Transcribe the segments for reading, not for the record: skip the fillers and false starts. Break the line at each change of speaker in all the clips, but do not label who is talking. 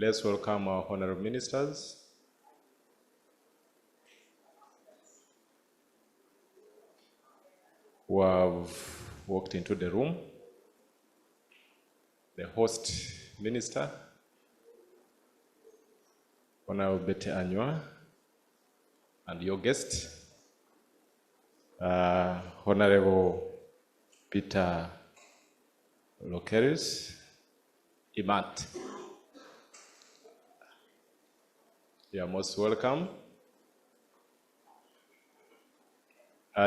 Let's welcome our honorable ministers. Who have walked into the room. The host minister, Honorable Betty Anywa, and your guest, Honorable Peter Lokere, Imat. You are most welcome.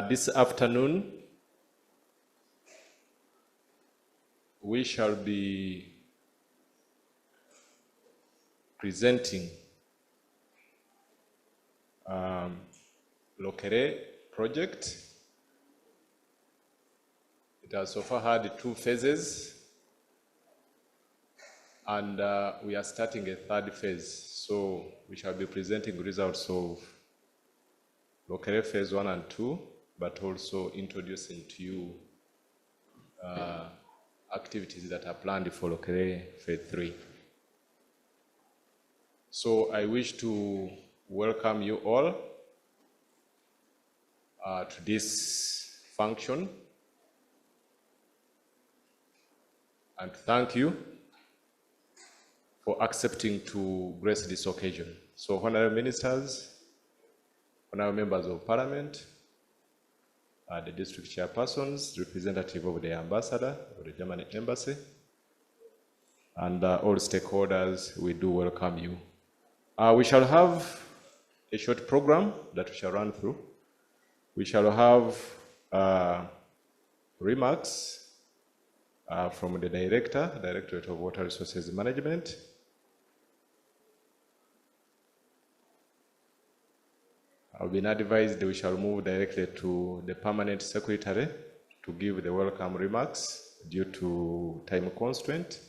This afternoon, we shall be presenting Lokere project. It has so far had 2 phases, and we are starting a 3rd phase. So we shall be presenting results of Lokere phase 1 and 2, but also introducing to you activities that are planned for Lokere phase 3. So I wish to welcome you all to this function and thank you for accepting to grace this occasion. So honorable ministers, honorable members of parliament, the district chairpersons, representative of the ambassador of the German embassy, and all stakeholders, we do welcome you. We shall have a short program that we shall run through. We shall have remarks from the Directorate of Water Resources Management. I've been advised we shall move directly to the Permanent Secretary to give the welcome remarks due to time constraint.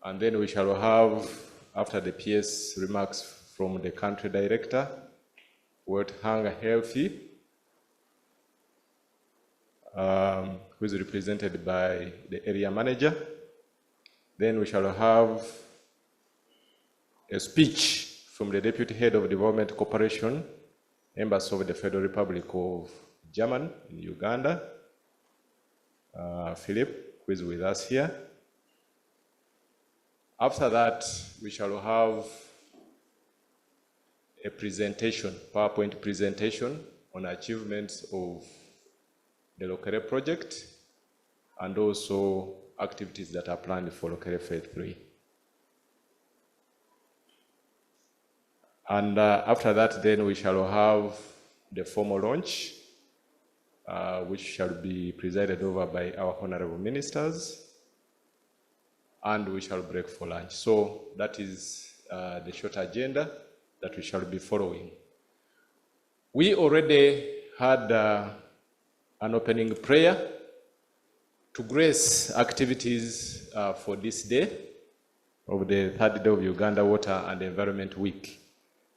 And then we shall have, after the PS remarks from the Country Director, World Hunger Healthy, who is represented by the Area Manager. Then we shall have a speech from the Deputy Head of Development Cooperation, Embassy of the Federal Republic of Germany in Uganda, Philip, who is with us here. After that, we shall have a presentation, PowerPoint presentation on achievements of the Lokere project and also activities that are planned for Lokere Phase 3. And after that, then we shall have the formal launch, which shall be presided over by our honorable ministers, and we shall break for lunch. So that is the short agenda that we shall be following. We already had an opening prayer to grace activities for this day of the 3rd day of Uganda Water and Environment Week.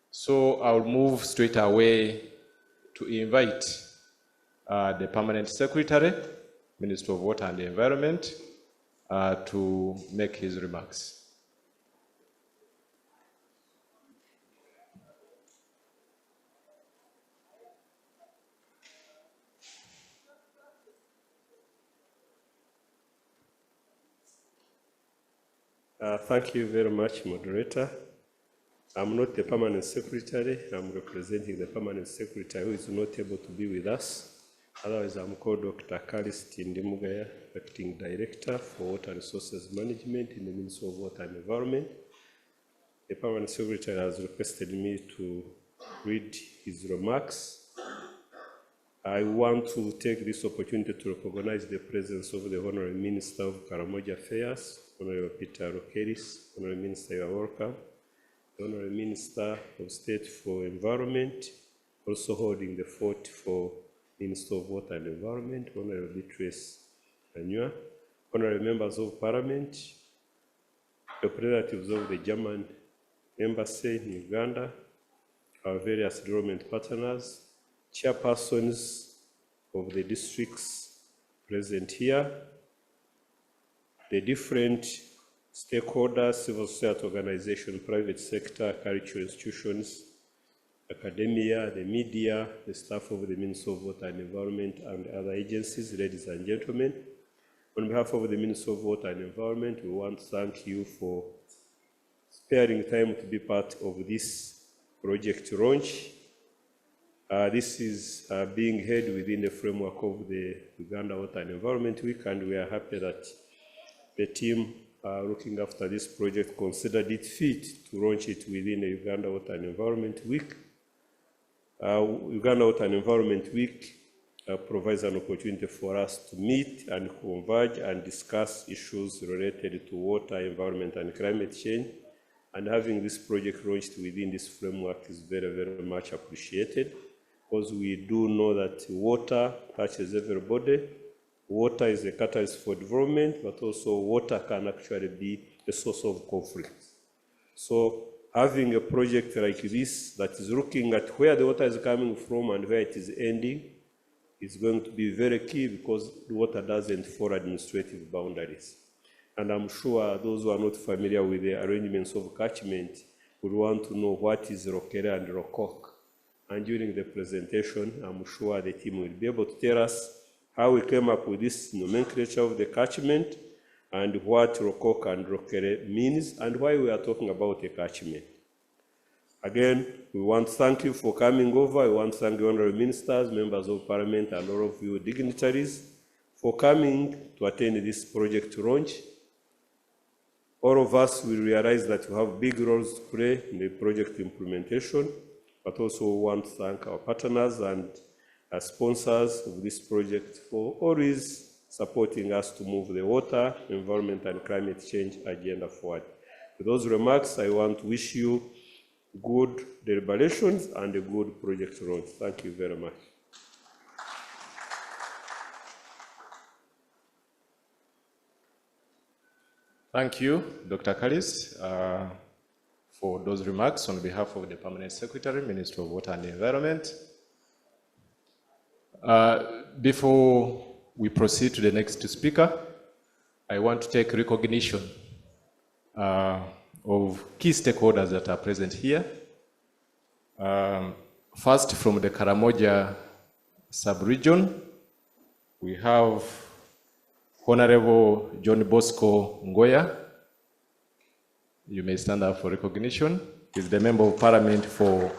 So I'll move straight away to invite the Permanent Secretary, Minister of Water and the Environment, to make his remarks.
Thank you very much, Moderator. I'm not the Permanent Secretary. I'm representing the Permanent Secretary who is not able to be with us. Otherwise, I'm called Dr. Karis Tindimugaya, Acting Director for Water Resources Management in the Ministry of Water and Environment. The Permanent Secretary has requested me to read his remarks. I want to take this opportunity to recognize the presence of the Honorable Minister of Karamoja Affairs, Honorable Peter Lokere. Honorable Minister, you are welcome. The Honorable Minister of State for Environment, also holding the fort for Minister of Water and Environment, Honorable Beatrice Anywa, Honorable Members of Parliament, representatives of the German Embassy in Uganda, our various development partners, chairpersons of the districts present here, the different stakeholders, civil society organizations, private sector, cultural institutions, academia, the media, the staff of the Ministry of Water and Environment, and other agencies, ladies and gentlemen. On behalf of the Ministry of Water and Environment, we want to thank you for sparing time to be part of this project launch. This is being held within the framework of the Uganda Water and Environment Week, and we are happy that the team looking after this project considered it fit to launch it within the Uganda Water and Environment Week. Uganda Water and Environment Week provides an opportunity for us to meet and converge and discuss issues related to water, environment, and climate change. And having this project launched within this framework is very, very much appreciated, because we do know that water touches everybody. Water is a catalyst for development, but also water can actually be a source of conflict. So having a project like this that is looking at where the water is coming from and where it is ending is going to be very key, because the water doesn't follow administrative boundaries. And I'm sure those who are not familiar with the arrangements of catchment would want to know what is Lokere and Lokok. And during the presentation, I'm sure the team will be able to tell us how we came up with this nomenclature of the catchment and what Lokok and Lokere means and why we are talking about a catchment. Again, we want to thank you for coming over. We want to thank the honorable ministers, members of parliament, and all of you dignitaries for coming to attend this project launch. All of us will realize that we have big roles to play in the project implementation, but also want to thank our partners and our sponsors of this project for always supporting us to move the water, environment, and climate change agenda forward. With those remarks, I want to wish you good deliberations and a good project launch. Thank you very much.
Thank you, Dr. Kalis, for those remarks on behalf of the Permanent Secretary, Minister of Water and Environment. Before we proceed to the next speaker, I want to take recognition of key stakeholders that are present here. First, from the Karamoja sub-region, we have Honorable John Bosco Ngoya. You may stand up for recognition. He's the Member of Parliament for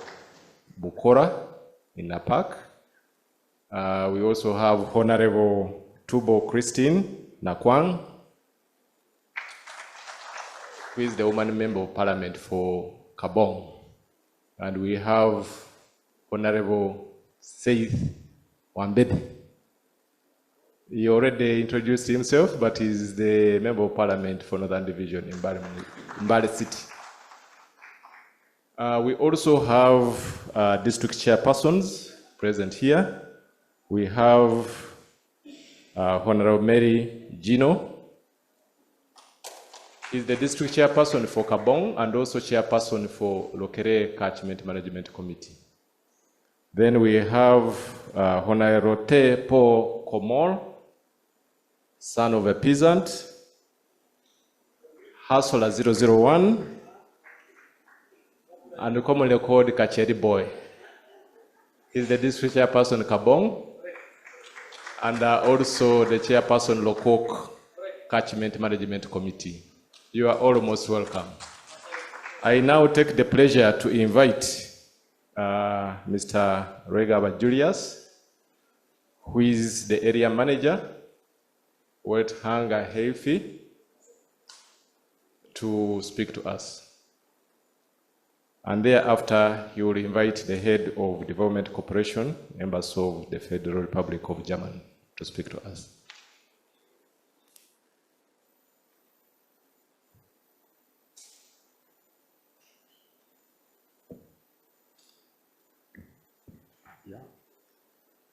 Bukora in Napak. We also have Honorable Tubo Christine Nakwang, who is the woman Member of Parliament for Kabong. And we have Honorable Seith Wambede. He already introduced himself, but he's the Member of Parliament for Northern Division in Mbale City. We also have district chairpersons present here. We have Honorable Mary Gino. He's the district chairperson for Kabong and also chairperson for Lokere Catchment Management Committee. Then we have Honorable Po Komor, son of a peasant, Hustler 001, and commonly called Kacheri Boy. He's the district chairperson Kabong, and also the chairperson Lokok Catchment Management Committee. You are all most welcome. I now take the pleasure to invite Mr. Regaba Julius, who is the area manager, Wet Hunger Heifi, to speak to us. And thereafter, he will invite the head of Development Corporation, members of the Federal Republic of Germany, to speak to us.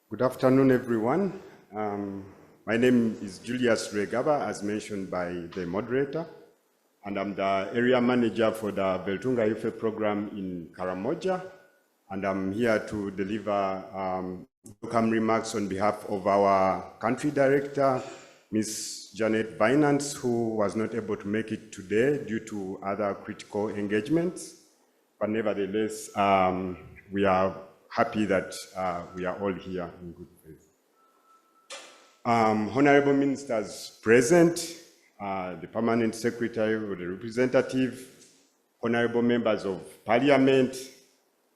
Good afternoon, everyone. My name is Julius Regaba, as mentioned by the moderator, and I'm the area manager for the Beltunga Youth program in Karamoja, and I'm here to deliver welcome remarks on behalf of our country director, Ms. Janet Vinance, who was not able to make it today due to other critical engagements. But nevertheless, we are happy that we are all here in good faith. Honorable ministers present, the permanent secretary or the representative, honorable members of parliament,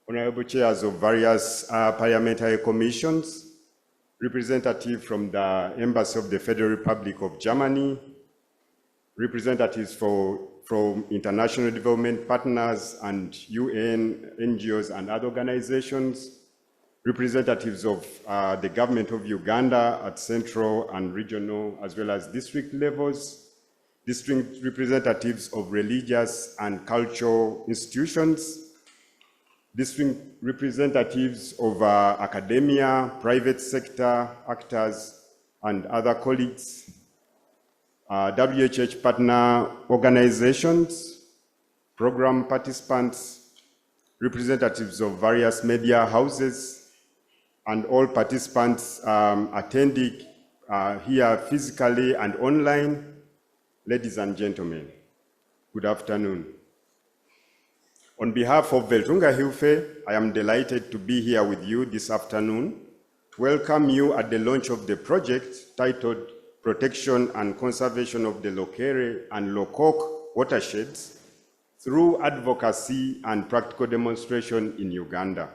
honorable chairs of various parliamentary commissions, representative from the Embassy of the Federal Republic of Germany, representatives from international development partners and UN, NGOs and other organizations, representatives of the government of Uganda at central and regional as well as district levels, district representatives of religious and cultural institutions, district representatives of academia, private sector actors, and other colleagues, WHH partner organizations, program participants, representatives of various media houses, and all participants attending here physically and online. Ladies and gentlemen, good afternoon. On behalf of Veltunga Hilfe, I am delighted to be here with you this afternoon to welcome you at the launch of the project titled Protection and Conservation of the Lokere and Lokok Watersheds through Advocacy and Practical Demonstration in Uganda.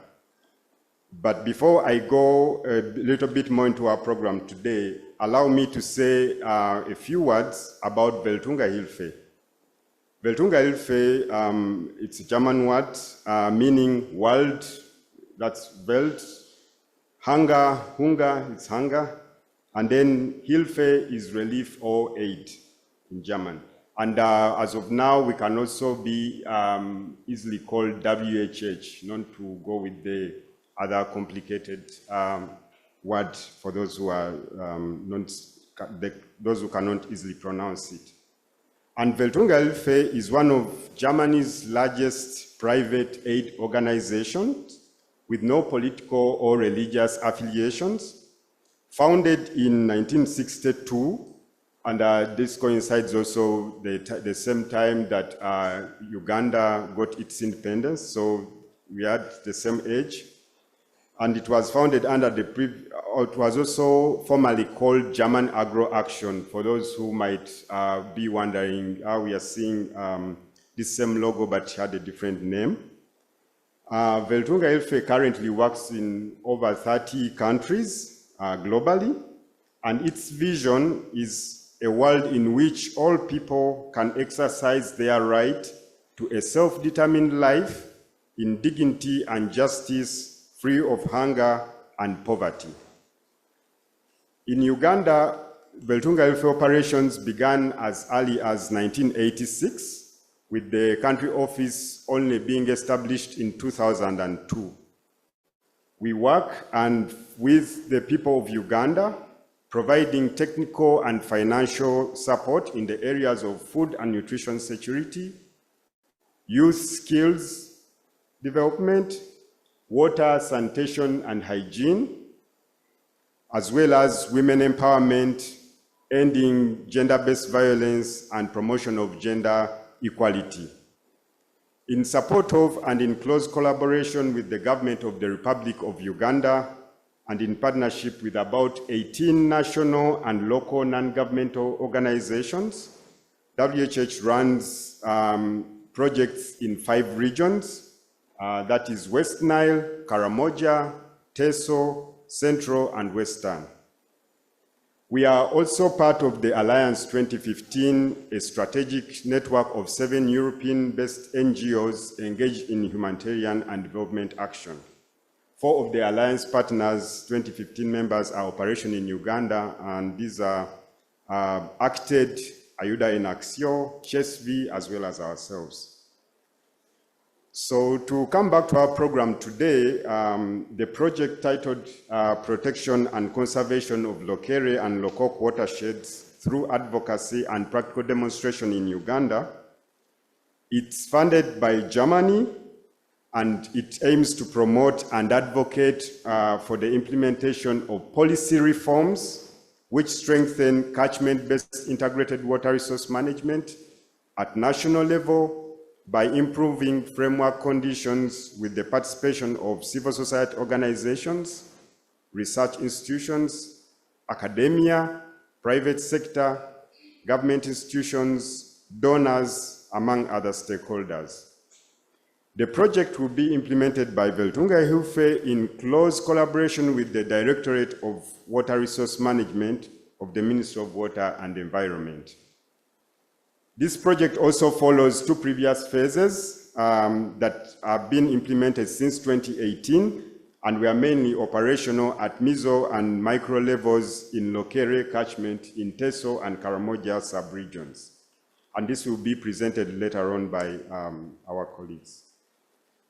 But before I go a little bit more into our program today, allow me to say a few words about Veltunga Hilfe. Veltunga Hilfe, it's a German word meaning world, that's Welt. Hunger, it's hunger. And then Hilfe is relief or aid in German. And as of now, we can also be easily called WHH, not to go with the other complicated word for those who are those who cannot easily pronounce it. And Veltunga Hilfe is one of Germany's largest private aid organizations with no political or religious affiliations, founded in 1962, and this coincides also the same time that Uganda got its independence, so we had the same age. And it was founded under it was also formerly called German Agro Action, for those who might be wondering how we are seeing this same logo but had a different name. Veltunga Hilfe currently works in over 30 countries globally, and its vision is a world in which all people can exercise their right to a self-determined life in dignity and justice, free of hunger and poverty. In Uganda, Veltunga Hilfe operations began as early as 1986, with the country office only being established in 2002. We work with the people of Uganda, providing technical and financial support in the areas of food and nutrition security, youth skills development, water, sanitation, and hygiene, as well as women empowerment, ending gender-based violence, and promotion of gender equality. In support of and in close collaboration with the government of the Republic of Uganda, and in partnership with about 18 national and local non-governmental organizations, WHH runs projects in 5 regions, that is West Nile, Karamoja, Teso, Central, and Western. We are also part of the Alliance 2015, a strategic network of 7 European-based NGOs engaged in humanitarian and development action. 4 of the Alliance partners, 2015 members, are operational in Uganda, and these are ACTED, Ayuda in Action, CHESV, as well as ourselves. So to come back to our program today, the project titled Protection and Conservation of Lokere and Lokok Watersheds through Advocacy and Practical Demonstration in Uganda, it's funded by Germany, and it aims to promote and advocate for the implementation of policy reforms which strengthen catchment-based integrated water resource management at national level by improving framework conditions with the participation of civil society organizations, research institutions, academia, private sector, government institutions, donors, among other stakeholders. The project will be implemented by Veltunga Hilfe in close collaboration with the Directorate of Water Resource Management of the Ministry of Water and Environment. This project also follows two previous phases that have been implemented since 2018 and were mainly operational at meso and micro levels in Lokere catchment in Teso and Karamoja sub-regions. And this will be presented later on by our colleagues.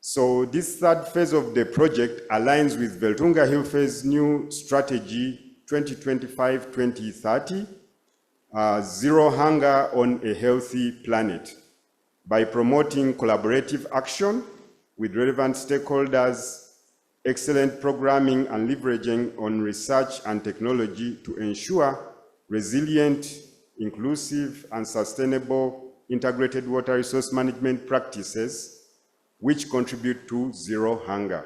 So this third phase of the project aligns with Veltunga Hilfe's new strategy 2025-2030, Zero Hunger on a Healthy Planet, by promoting collaborative action with relevant stakeholders, excellent programming and leveraging on research and technology to ensure resilient, inclusive, and sustainable integrated water resource management practices which contribute to zero hunger.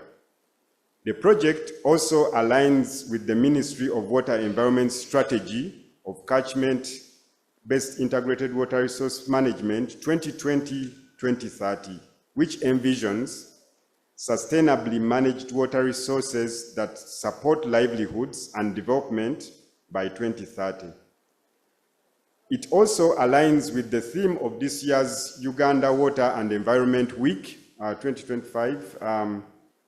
The project also aligns with the Ministry of Water and Environment strategy of catchment-based integrated water resource management 2020-2030, which envisions sustainably managed water resources that support livelihoods and development by 2030. It also aligns with the theme of this year's Uganda Water and Environment Week 2025,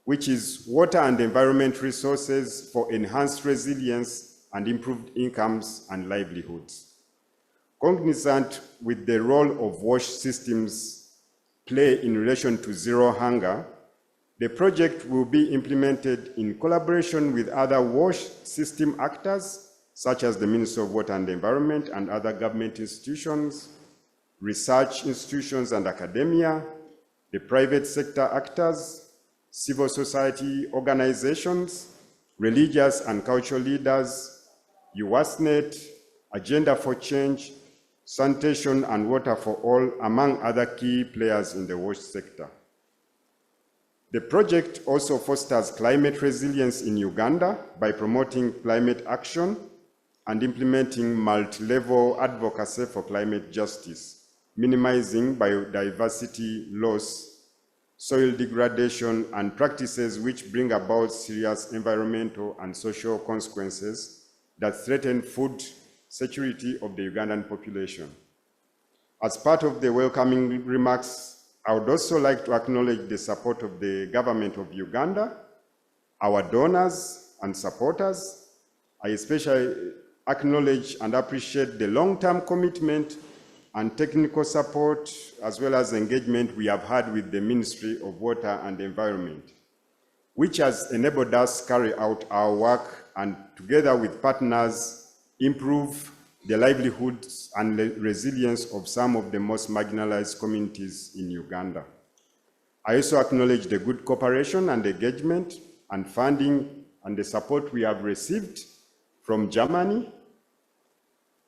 which is Water and Environment Resources for Enhanced Resilience and Improved Incomes and Livelihoods. Cognizant with the role of WASH systems play in relation to zero hunger, the project will be implemented in collaboration with other WASH system actors, such as the Ministry of Water and Environment and other government institutions, research institutions and academia, the private sector actors, civil society organizations, religious and cultural leaders, UWASNet, Agenda for Change, Sanitation and Water for All, among other key players in the WASH sector. The project also fosters climate resilience in Uganda by promoting climate action and implementing multi-level advocacy for climate justice, minimizing biodiversity loss, soil degradation, and practices which bring about serious environmental and social consequences that threaten food security of the Ugandan population. As part of the welcoming remarks, I would also like to acknowledge the support of the government of Uganda, our donors and supporters. I especially acknowledge and appreciate the long-term commitment and technical support, as well as engagement we have had with the Ministry of Water and Environment, which has enabled us to carry out our work and, together with partners, improve the livelihoods and resilience of some of the most marginalized communities in Uganda. I also acknowledge the good cooperation and engagement and funding and the support we have received from Germany,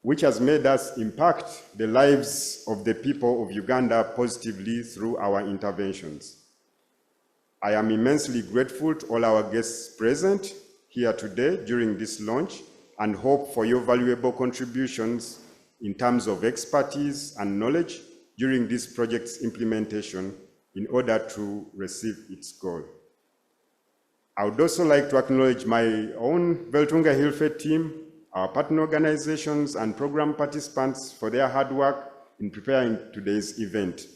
which has made us impact the lives of the people of Uganda positively through our interventions. I am immensely grateful to all our guests present here today during this launch and hope for your valuable contributions in terms of expertise and knowledge during this project's implementation in order to receive its goal. I would also like to acknowledge my own Veltunga Hilfe team, our partner organizations and program participants for their hard work in preparing today's event.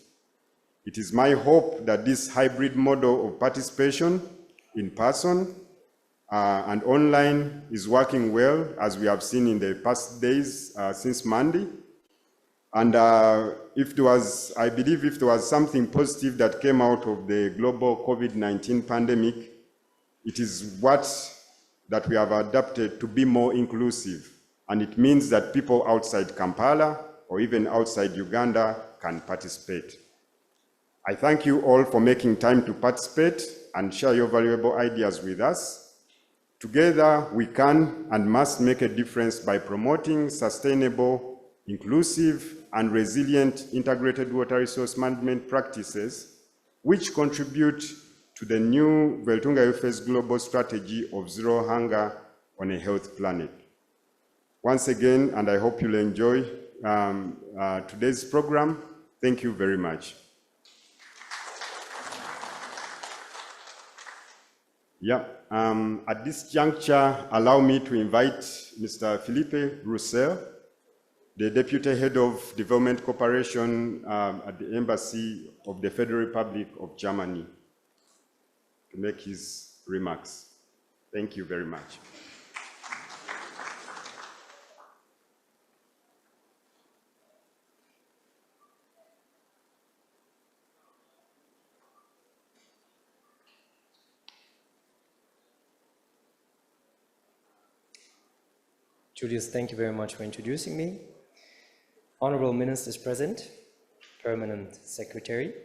It is my hope that this hybrid model of participation in person and online is working well, as we have seen in the past days since Monday. And I believe if there was something positive that came out of the global COVID-19 pandemic, it is that we have adapted to be more inclusive. And it means that people outside Kampala or even outside Uganda can participate. I thank you all for making time to participate and share your valuable ideas with us. Together, we can and must make a difference by promoting sustainable, inclusive, and resilient integrated water resource management practices, which contribute to the new Veltunga UFA's global strategy of zero hunger on a healthy planet. Once again, and I hope you'll enjoy today's program. Thank you very much. Yeah, at this juncture, allow me to invite Mr. Philippe Roussel, the Deputy Head of Development Cooperation at the Embassy of the Federal Republic of Germany, to make his remarks. Thank you very much.
Julius, thank you very much for introducing me. Honorable Ministers present, Permanent Secretary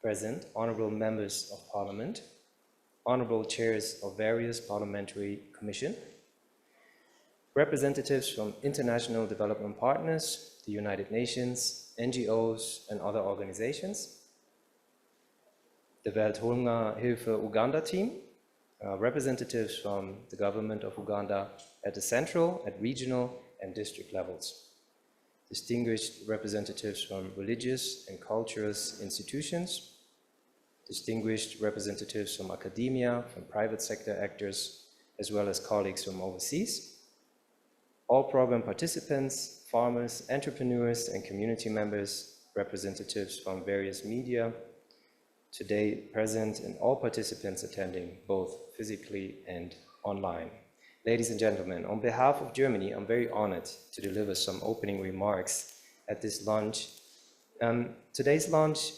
present, Honorable Members of Parliament, Honorable Chairs of various parliamentary commissions, representatives from international development partners, the United Nations, NGOs, and other organizations, the Welthungerhilfe Uganda team, representatives from the government of Uganda at the central, at regional, and district levels, distinguished representatives from religious and cultural institutions, distinguished representatives from academia, from private sector actors, as well as colleagues from overseas, all program participants, farmers, entrepreneurs, and community members, representatives from various media, today present, and all participants attending, both physically and online. Ladies and gentlemen, on behalf of Germany, I'm very honored to deliver some opening remarks at this launch. Today's launch,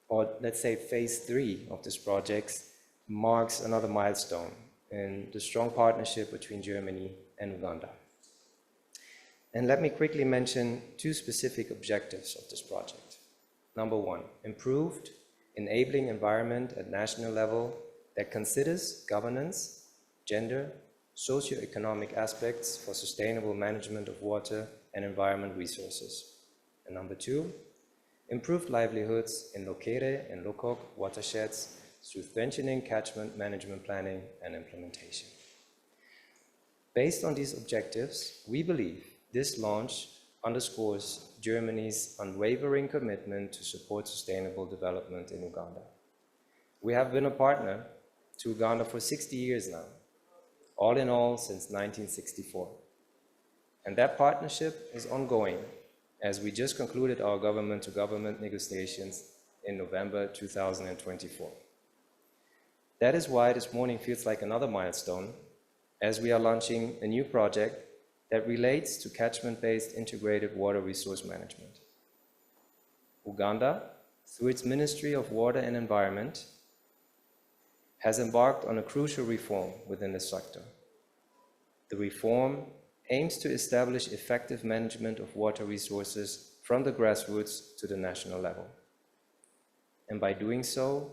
or let's say phase 3 of this project, marks another milestone in the strong partnership between Germany and Uganda. And let me quickly mention 2 specific objectives of this project. Number 1, improved enabling environment at national level that considers governance, gender, socio-economic aspects for sustainable management of water and environment resources. And number 2, improved livelihoods in Lokere and Lokok watersheds through strengthening catchment management planning and implementation. Based on these objectives, we believe this launch underscores Germany's unwavering commitment to support sustainable development in Uganda. We have been a partner to Uganda for 60 years now, all in all since 1964. And that partnership is ongoing, as we just concluded our government-to-government negotiations in November 2024. That is why this morning feels like another milestone, as we are launching a new project that relates to catchment-based integrated water resource management. Uganda, through its Ministry of Water and Environment, has embarked on a crucial reform within the sector. The reform aims to establish effective management of water resources from the grassroots to the national level. And by doing so,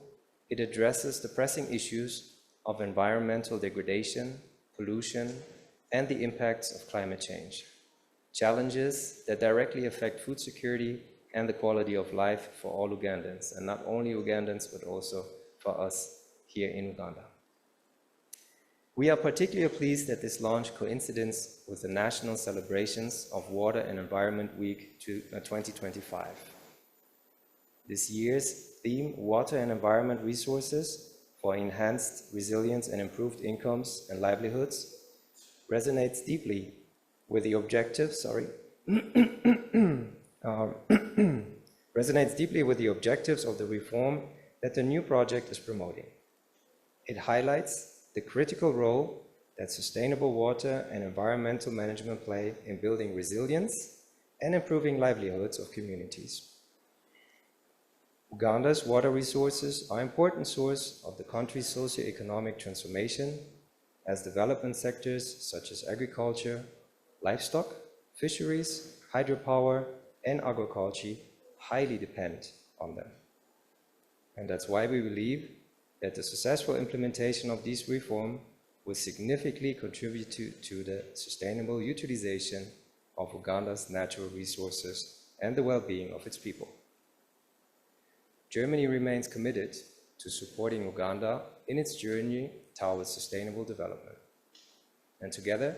it addresses the pressing issues of environmental degradation, pollution, and the impacts of climate change, challenges that directly affect food security and the quality of life for all Ugandans, and not only Ugandans, but also for us here in Uganda. We are particularly pleased that this launch coincides with the national celebrations of Water and Environment Week 2025. This year's theme, Water and Environment Resources for Enhanced Resilience and Improved Incomes and Livelihoods, resonates deeply with the objectives, resonates deeply with the objectives of the reform that the new project is promoting. It highlights the critical role that sustainable water and environmental management play in building resilience and improving livelihoods of communities. Uganda's water resources are an important source of the country's socio-economic transformation, as development sectors such as agriculture, livestock, fisheries, hydropower, and agriculture highly depend on them. And that's why we believe that the successful implementation of these reforms will significantly contribute to the sustainable utilization of Uganda's natural resources and the well-being of its people. Germany remains committed to supporting Uganda in its journey towards sustainable development. And together,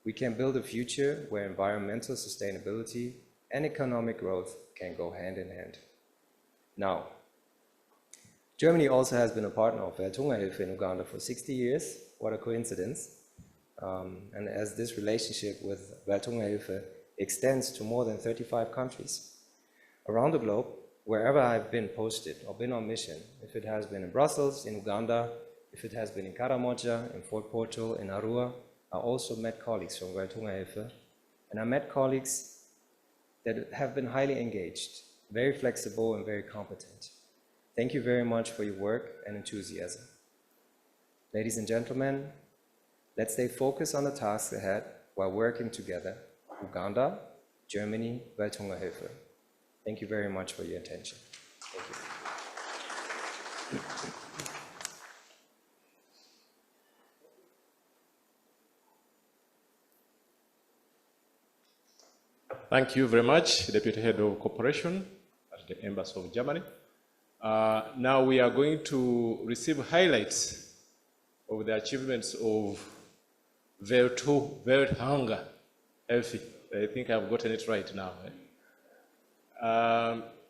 we can build a future where environmental sustainability and economic growth can go hand in hand. Now, Germany also has been a partner of Welthungerhilfe in Uganda for 60 years. What a coincidence. And as this relationship with Welthungerhilfe extends to more than 35 countries around the globe, wherever I've been posted or been on mission, if it has been in Brussels, in Uganda, if it has been in Karamoja, in Fort Portal, in Arua, I also met colleagues from Welthungerhilfe, and I met colleagues that have been highly engaged, very flexible and very competent. Thank you very much for your work and enthusiasm. Ladies and gentlemen, let's stay focused on the tasks ahead while working together. Uganda, Germany, Welthungerhilfe. Thank you very much for your attention. Thank you.
Thank you very much, Deputy Head of Cooperation at the Embassy of Germany. Now we are going to receive highlights of the achievements of Welthungerhilfe. I think I've gotten it right now.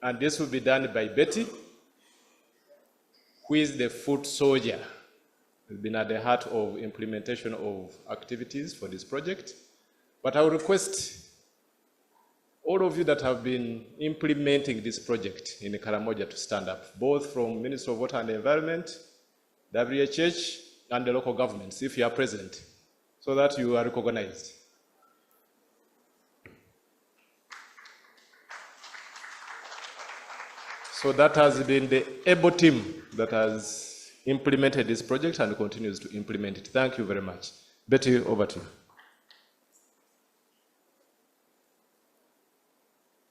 And this will be done by Betty, who is the foot soldier. Has been at the heart of implementation of activities for this project. But I will request all of you that have been implementing this project in Karamoja to stand up, both from Ministry of Water and Environment, WHH, and the local governments, if you are present, so that you are recognized. So that has been the able team that has implemented this project and continues to implement it. Thank you very much. Betty, over to you.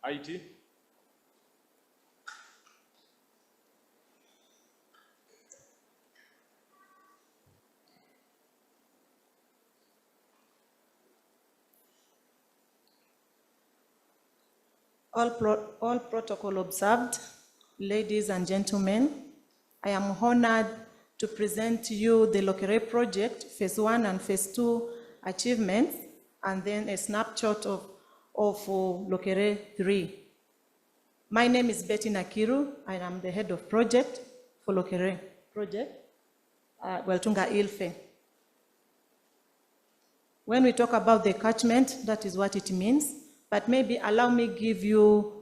IT.
All protocol observed. Ladies and gentlemen, I am honored to present to you the Lokere project, Phase 1 and Phase 2 achievements, and then a snapshot of Lokere 3. My name is Betty Nakiru, and I'm the head of project for Lokere project, Welthungerhilfe. When we talk about the catchment, that is what it means, but maybe allow me give you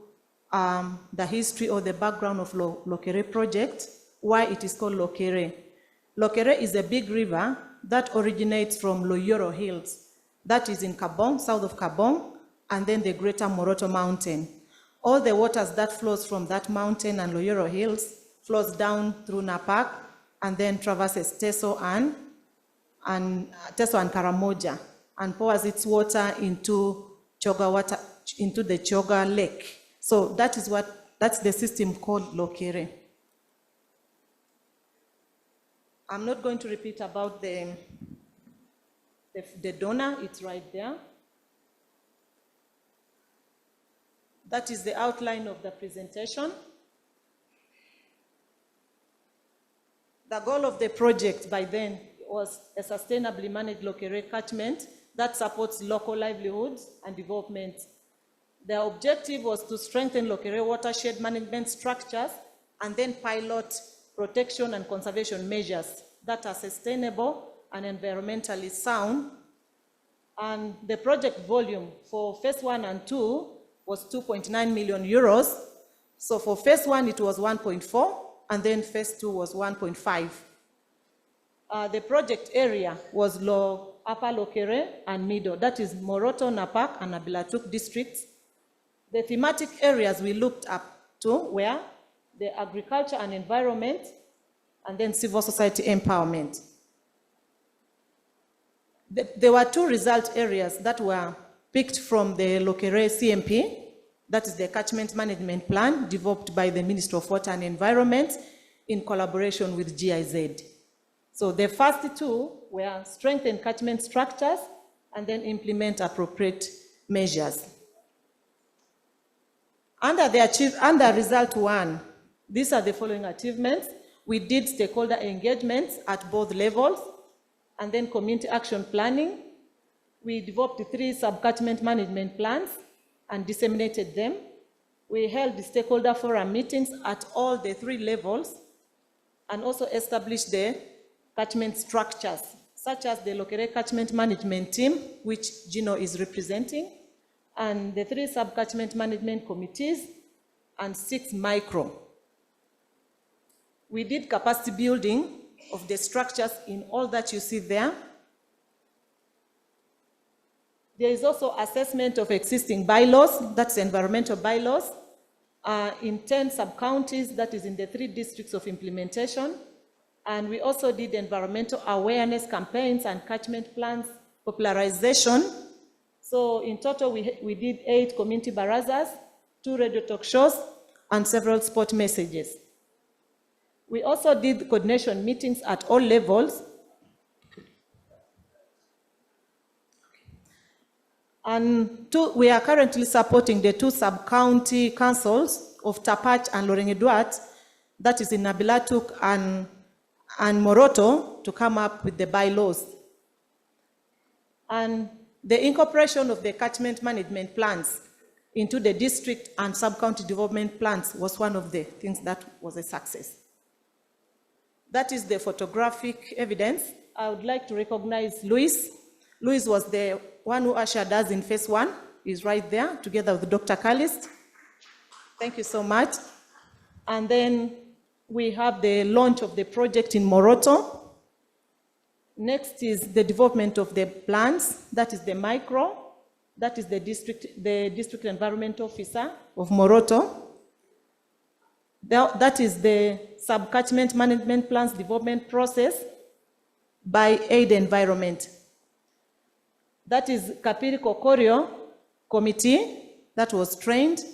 the history or the background of Lokere project, why it is called Lokere. Lokere is a big river that originates from Loyoro Hills, that is in Kabong, south of Kabong, and then the greater Moroto Mountain. All the waters that flows from that mountain and Loyoro Hills flows down through Napak and then traverses Teso and Karamoja and pours its water into the Choga Lake. So that's the system called Lokere. I'm not going to repeat about the donor, it's right there. That is the outline of the presentation. The goal of the project by then was a sustainably managed Lokere catchment that supports local livelihoods and development. The objective was to strengthen Lokere watershed management structures and then pilot protection and conservation measures that are sustainable and environmentally sound. And the project volume for Phase 1 and 2 was 2.9 million euros. So for Phase 1, it was 1.4, and then Phase 2 was 1.5. The project area was Upper Lokere and Middle, that is Moroto, Napak, and Abilatuk districts. The thematic areas we looked up to were the agriculture and environment, and then civil society empowerment. There were two result areas that were picked from the Lokere CMP, that is the Catchment Management Plan developed by the Ministry of Water and Environment in collaboration with GIZ. So the first two were strengthen catchment structures and then implement appropriate measures. Under result 1, these are the following achievements. We did stakeholder engagements at both levels, and then community action planning. We developed 3 sub-catchment management plans and disseminated them. We held the stakeholder forum meetings at all the 3 levels, and also established the catchment structures, such as the Lokere Catchment Management Team, which Gino is representing, and the 3 sub-catchment management committees, and 6 micro. We did capacity building of the structures in all that you see there. There is also assessment of existing bylaws, that's environmental bylaws, in 10 sub-counties, that is in the 3 districts of implementation. And we also did environmental awareness campaigns and catchment plans popularization. So in total, we did 8 community barazas, 2 radio talk shows, and several sport messages. We also did coordination meetings at all levels. And we are currently supporting the 2 sub-county councils of Tapach and Lorengeduat, that is in Nabilatuk and Moroto, to come up with the bylaws. And the incorporation of the catchment management plans into the district and sub-county development plans was one of the things that was a success. That is the photographic evidence. I would like to recognize Luis. Luis was the one who ushered us in phase 1. He's right there, together with Dr. Calist. Thank you so much. And then we have the launch of the project in Moroto. Next is the development of the plans. That is the micro. That is the district environment officer of Moroto. That is the sub-catchment management plans development process by aid environment. That is Kapiri Kokorio committee that was trained,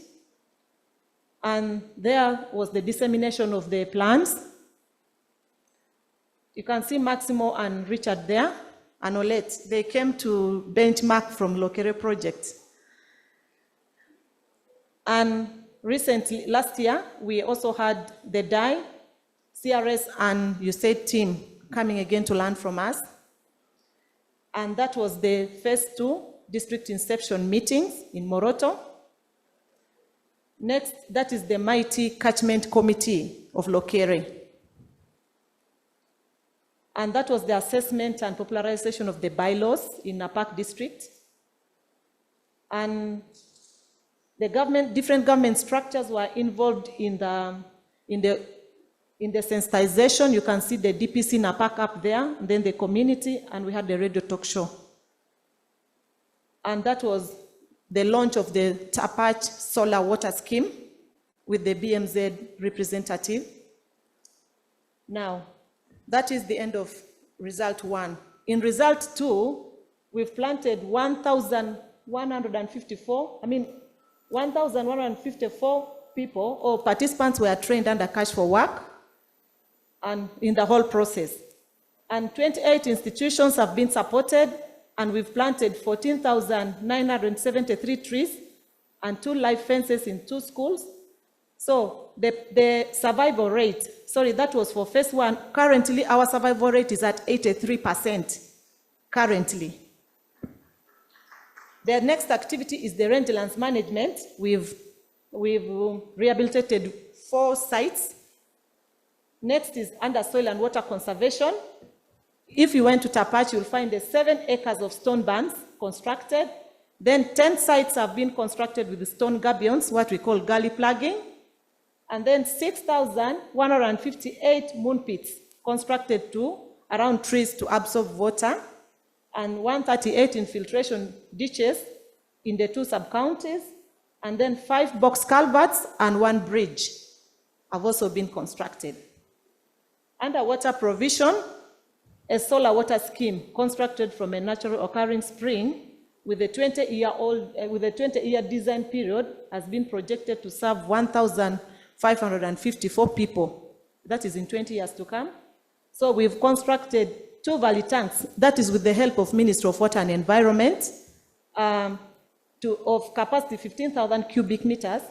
and there was the dissemination of the plans. You can see Maximo and Richard there, and Olette. They came to benchmark from Lokere project. And recently, last year, we also had the DAI, CRS, and USAID team coming again to learn from us. And that was the phase 2 district inception meetings in Moroto. Next, that is the mighty catchment committee of Lokere. And that was the assessment and popularization of the bylaws in Napak district. And the different government structures were involved in the sensitization. You can see the DPC Napak up there, and then the community, and we had the radio talk show. And that was the launch of the Tapach Solar Water Scheme with the BMZ representative. Now, that is the end of result 1. In result 2, we've planted 1,154 people or participants were trained under Cash for Work and in the whole process. And 28 institutions have been supported, and we've planted 14,973 trees and 2 live fences in 2 schools. So the survival rate, sorry, that was for phase 1. Currently, our survival rate is at 83%, currently. The next activity is the rangelands management. We've rehabilitated 4 sites. Next is under soil and water conservation. If you went to Tapach, you'll find the 7 acres of stone bands constructed. Then 10 sites have been constructed with the stone gabions, what we call gully plugging. And then 6,158 moon pits constructed around trees to absorb water, and 138 infiltration ditches in the 2 sub-counties, and then 5 box culverts and 1 bridge have also been constructed. Under water provision, a solar water scheme constructed from a natural occurring spring with a 20-year design period has been projected to serve 1,554 people. That is in 20 years to come. So we've constructed 2 valley tanks, that is with the help of Ministry of Water and Environment, of capacity 15,000 cubic meters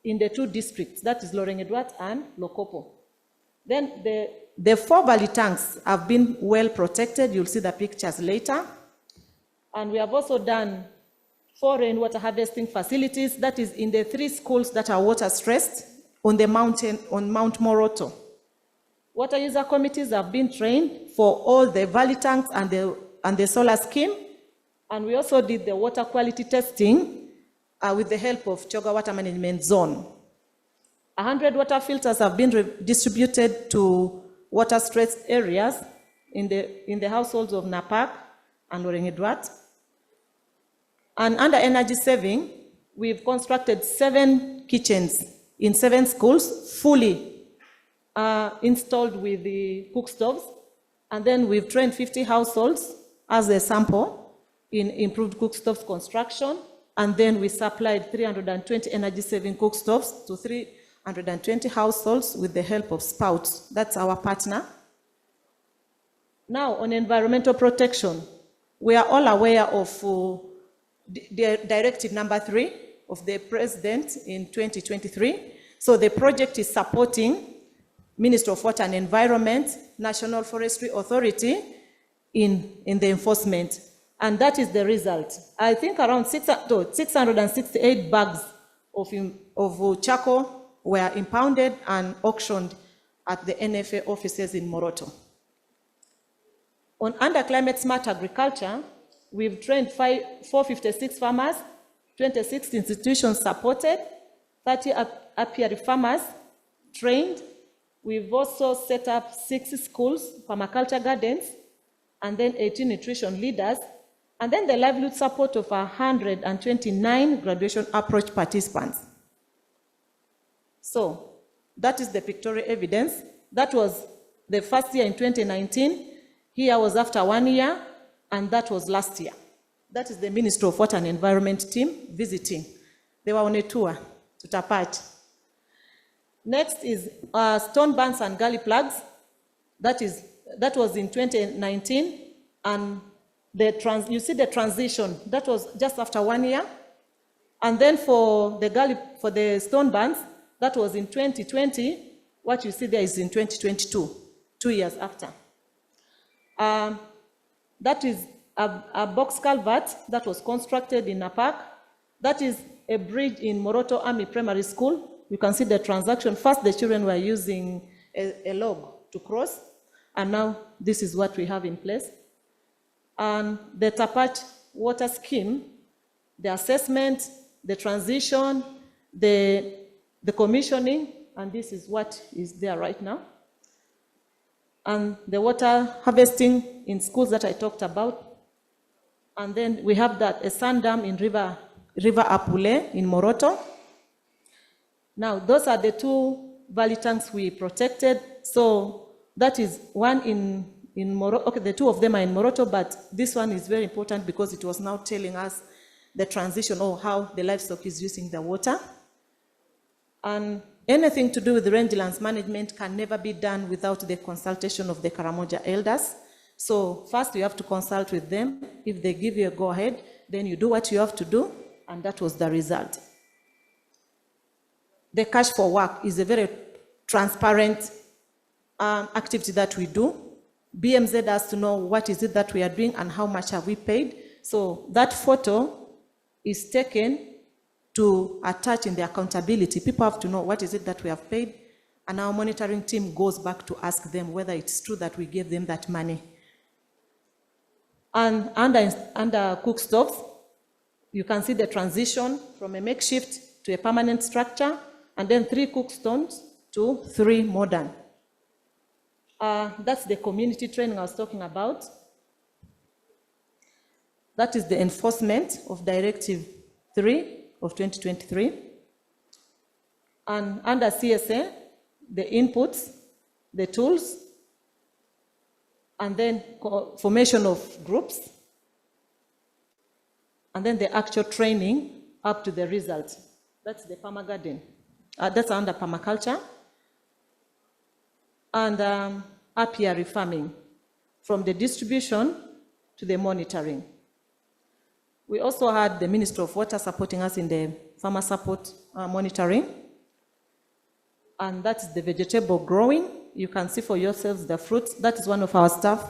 in the 2 districts, that is Lokere and Lokok. Then the 4 valley tanks have been well protected. You'll see the pictures later. And we have also done 4 rainwater harvesting facilities, that is in the 3 schools that are water stressed on the mountain, on Mount Moroto. Water user committees have been trained for all the valley tanks and the solar scheme. And we also did the water quality testing with the help of Choga Water Management Zone. 100 water filters have been distributed to water-stressed areas in the households of Napak and Lokere. And under energy saving, we've constructed 7 kitchens in 7 schools, fully installed with the cook stoves. And then we've trained 50 households as a sample in improved cook stoves construction. And then we supplied 320 energy-saving cook stoves to 320 households with the help of Spouts. That's our partner. Now, on environmental protection, we are all aware of the Directive number 3 of the President in 2023. So the project is supporting Ministry of Water and Environment, National Forestry Authority in the enforcement. And that is the result. I think around 668 bags of charcoal were impounded and auctioned at the NFA offices in Moroto. Under climate smart agriculture, we've trained 456 farmers, 26 institutions supported, 30 apiary farmers trained. We've also set up 6 schools, permaculture gardens, and then 18 nutrition leaders, and then the livelihood support of 129 graduation approach participants. So that is the pictorial evidence. That was the first year in 2019. Here was after 1 year, and that was last year. That is the Ministry of Water and Environment team visiting. They were on a tour to Tapach. Next is stone bands and gully plugs. That was in 2019, and you see the transition. That was just after 1 year, and then for the stone bands, that was in 2020. What you see there is in 2022, 2 years after. That is a box culvert that was constructed in Napak. That is a bridge in Moroto Army Primary School. You can see the transaction. First, the children were using a log to cross, and now this is what we have in place. And the Tapach water scheme, the assessment, the transition, the commissioning, and this is what is there right now. And the water harvesting in schools that I talked about. And then we have a sand dam in River Apule in Moroto. Now, those are the 2 valley tanks we protected. So that is one in Moroto. Okay, the 2 of them are in Moroto, but this one is very important because it was now telling us the transition or how the livestock is using the water. And anything to do with rangelands management can never be done without the consultation of the Karamoja elders. So first you have to consult with them. If they give you a go-ahead, then you do what you have to do, and that was the result. The cash for work is a very transparent activity that we do. BMZ has to know what is it that we are doing and how much have we paid. So that photo is taken to attach in the accountability. People have to know what is it that we have paid, and our monitoring team goes back to ask them whether it's true that we gave them that money. And under cook stoves, you can see the transition from a makeshift to a permanent structure, and then 3 cook stoves to 3 modern. That's the community training I was talking about. That is the enforcement of Directive 3 of 2023. And under CSA, the inputs, the tools, and then formation of groups, and then the actual training up to the result. That's the perma garden. That's under permaculture. And apiary farming. from the distribution to the monitoring. We also had the Ministry of Water supporting us in the farmer support monitoring. And that's the vegetable growing. You can see for yourselves the fruits. That is one of our staff.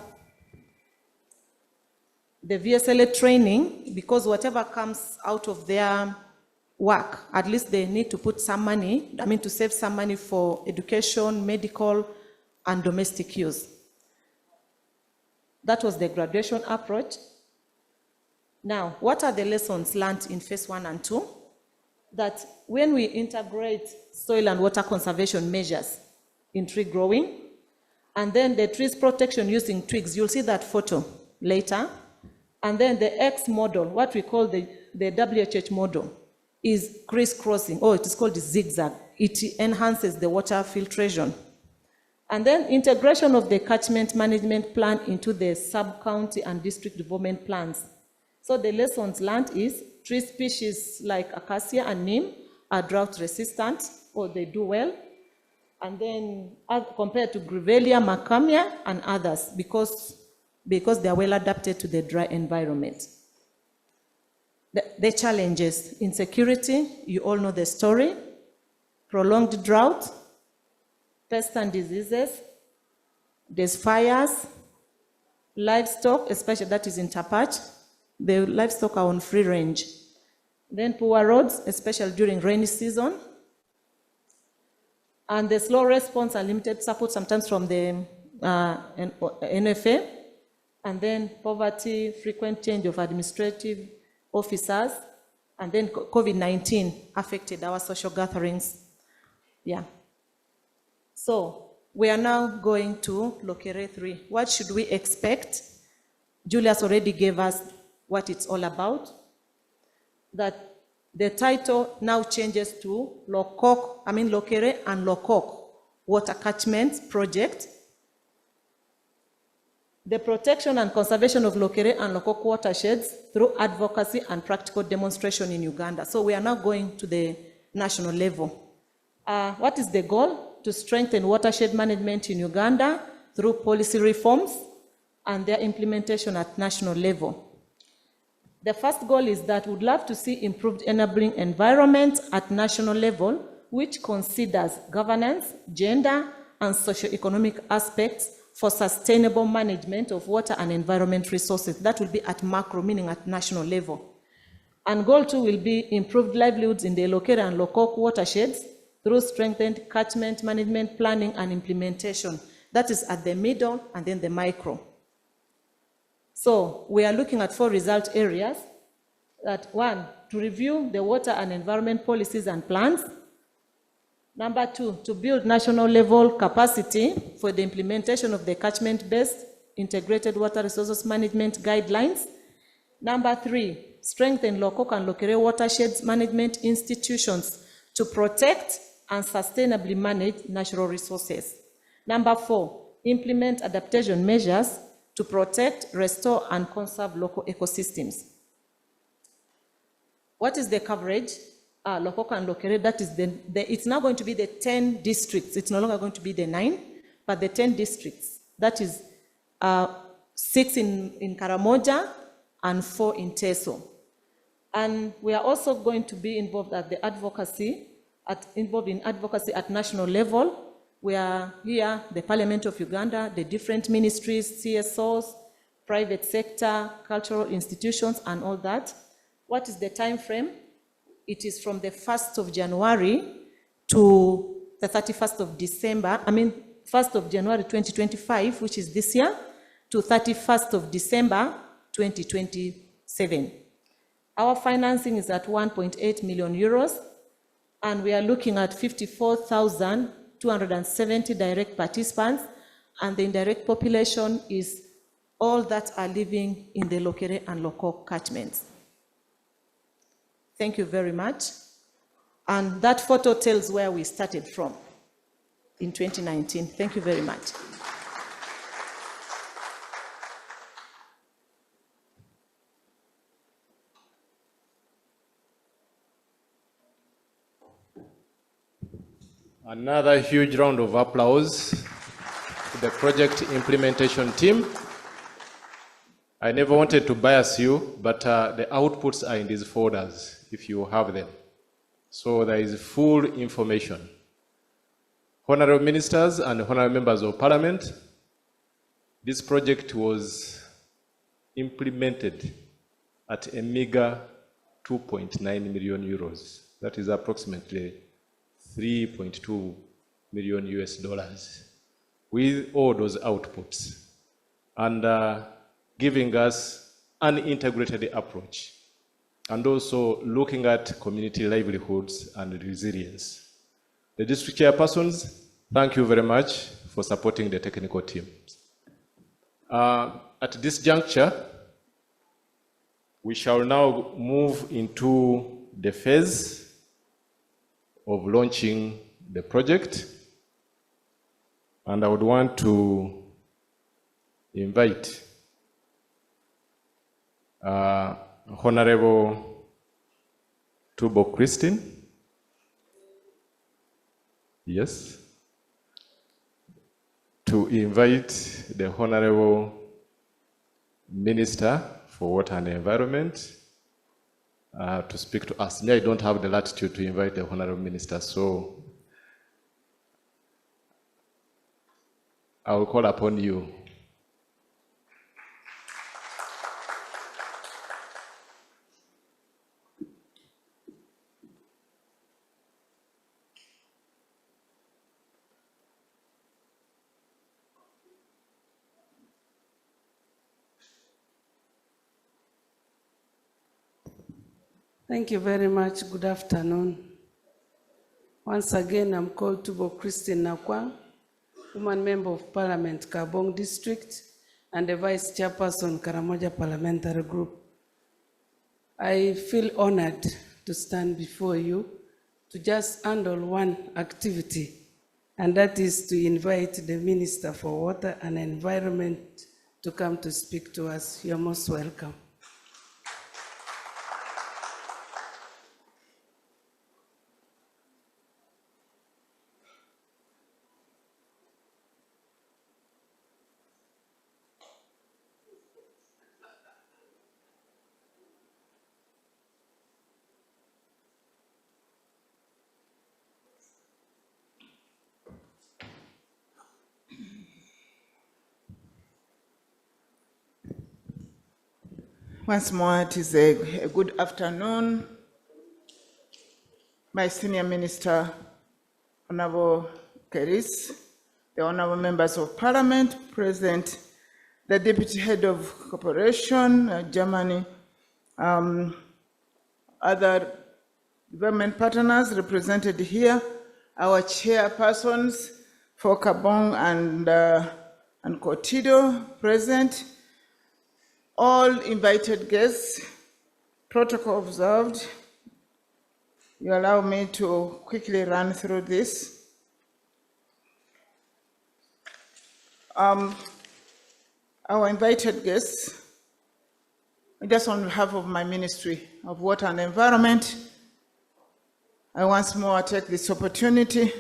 The VSLA training, because whatever comes out of their work, at least they need to put some money, to save some money for education, medical, and domestic use. That was the graduation approach. Now, what are the lessons learned in phase 1 and 2? That when we integrate soil and water conservation measures in tree growing, and then the trees protection using twigs, you'll see that photo later, and then the X model, what we call the WHH model, is crisscrossing, it is called the zigzag. It enhances the water filtration. And then integration of the catchment management plan into the sub-county and district development plans. So the lessons learned is tree species like acacia and neem are drought resistant, or they do well. And then compared to Grevillea, Macamia, and others, because they are well adapted to the dry environment. The challenges: insecurity, you all know the story, prolonged drought, pests and diseases, there's fires, livestock, especially that is in Tapach, the livestock are on free range. Then poor roads, especially during rainy season. And the slow response and limited support sometimes from the NFA. And then poverty, frequent change of administrative officers. And then COVID-19 affected our social gatherings. Yeah. So we are now going to Lokere 3. What should we expect? Julius already gave us what it's all about. That the title now changes to Lokok, Lokere and Lokok Water Catchments Project. The protection and conservation of Lokere and Lokok watersheds through advocacy and practical demonstration in Uganda. So we are now going to the national level. What is the goal? To strengthen watershed management in Uganda through policy reforms and their implementation at national level. The first goal is that we'd love to see improved enabling environment at national level, which considers governance, gender, and socioeconomic aspects for sustainable management of water and environment resources. That will be at macro, meaning at national level. And goal 2 will be improved livelihoods in the Lokere and Lokok watersheds through strengthened catchment management planning and implementation. That is at the middle and then the micro. So we are looking at 4 result areas. That 1, to review the water and environment policies and plans. Number 2, to build national level capacity for the implementation of the catchment-based integrated water resources management guidelines. Number 3, strengthen Lokok and Lokere watersheds management institutions to protect and sustainably manage natural resources. Number 4, implement adaptation measures to protect, restore, and conserve local ecosystems. What is the coverage? Lokok and Lokere, that is it's now going to be the 10 districts. It's no longer going to be the 9, but the 10 districts. That is 6 in Karamoja and 4 in Teso. And we are also going to be involved at the advocacy, involved in advocacy at national level. We are here, the Parliament of Uganda, the different ministries, CSOs, private sector, cultural institutions, and all that. What is the time frame? It is from the 1st of January to the 31st of December, 1st of January 2025, which is this year, to 31st of December 2027. Our financing is at 1.8 million euros, and we are looking at 54,270 direct participants, and the indirect population is all that are living in the Lokere and Lokok catchments. Thank you very much. And that photo tells where we started from in 2019. Thank you very much.
Another huge round of applause to the project implementation team I never wanted to bias you, but the outputs are in these folders, if you have them. So there is full information. Honorable Ministers and Honorable Members of Parliament, this project was implemented at a meager 2.9 million euros. That is approximately 3.2 million US dollars, with all those outputs, and giving us an integrated approach, and also looking at community livelihoods and resilience. The district chairpersons, thank you very much for supporting the technical team. At this juncture, we shall now move into the phase of launching the project, and I would want to invite Honorable Tubo Christine. Yes. To invite the Honorable Minister for Water and Environment to speak to us. Me, I don't have the latitude to invite the Honorable Minister, so I will call upon you.
Thank you very much. Good afternoon. Once again, I'm called Tubo Christine Nakwang, Woman Member of Parliament, Kabong District, and the Vice Chairperson, Karamoja Parliamentary Group. I feel honored to stand before you to just handle one activity, and that is to invite the Minister for Water and Environment to come to speak to us. You're most welcome.
Once more, it is a good afternoon. My senior minister, Honorable Keris, the honorable members of Parliament present, the deputy head of corporation, Germany, other government partners represented here, our chairpersons for Kabong and Kotido present, all invited guests, protocol observed. You allow me to quickly run through this. Our invited guests, just on behalf of my Ministry of Water and Environment, I once more take this opportunity